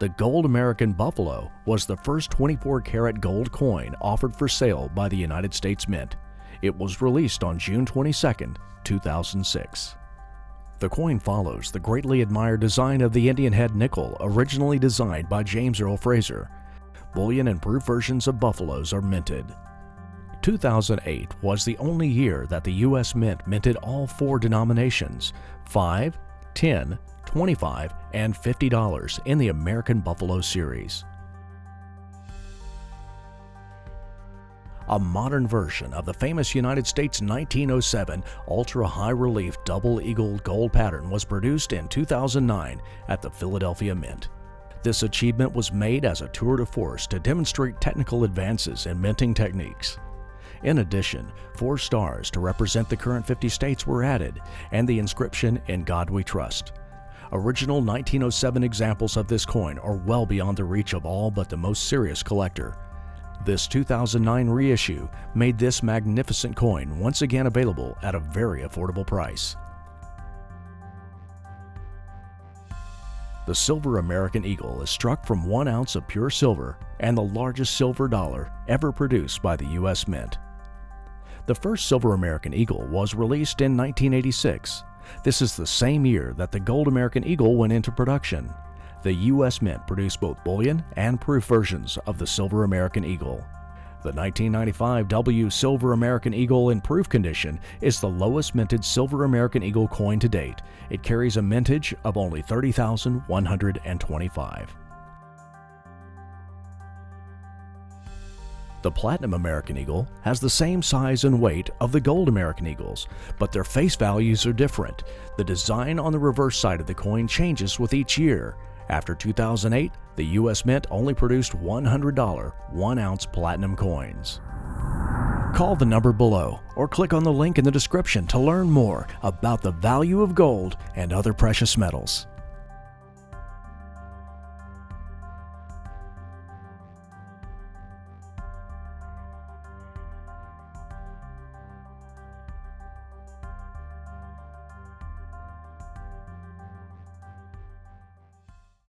The gold American Buffalo was the first 24-karat gold coin offered for sale by the United States Mint. It was released on June 22, 2006. The coin follows the greatly admired design of the Indian head nickel, originally designed by James Earle Fraser. Bullion and proof versions of buffaloes are minted. 2008 was the only year that the U.S. Mint minted all four denominations, $5, $10, $25, and $50 in the American Buffalo series. A modern version of the famous United States 1907 ultra-high-relief double-eagle gold pattern was produced in 2009 at the Philadelphia Mint. This achievement was made as a tour de force to demonstrate technical advances in minting techniques. In addition, 4 stars to represent the current 50 states were added, and the inscription "In God We Trust." Original 1907 examples of this coin are well beyond the reach of all but the most serious collector. This 2009 reissue made this magnificent coin once again available at a very affordable price. The silver American Eagle is struck from 1 ounce of pure silver and the largest silver dollar ever produced by the U.S. Mint. The first silver American Eagle was released in 1986. This is the same year that the gold American Eagle went into production. The U.S. Mint produced both bullion and proof versions of the silver American Eagle. The 1995 W Silver American Eagle in proof condition is the lowest minted silver American Eagle coin to date. It carries a mintage of only 30,125. The Platinum American Eagle has the same size and weight of the gold American Eagles, but their face values are different. The design on the reverse side of the coin changes with each year. After 2008, the U.S. Mint only produced $100 1-ounce platinum coins. Call the number below or click on the link in the description to learn more about the value of gold and other precious metals.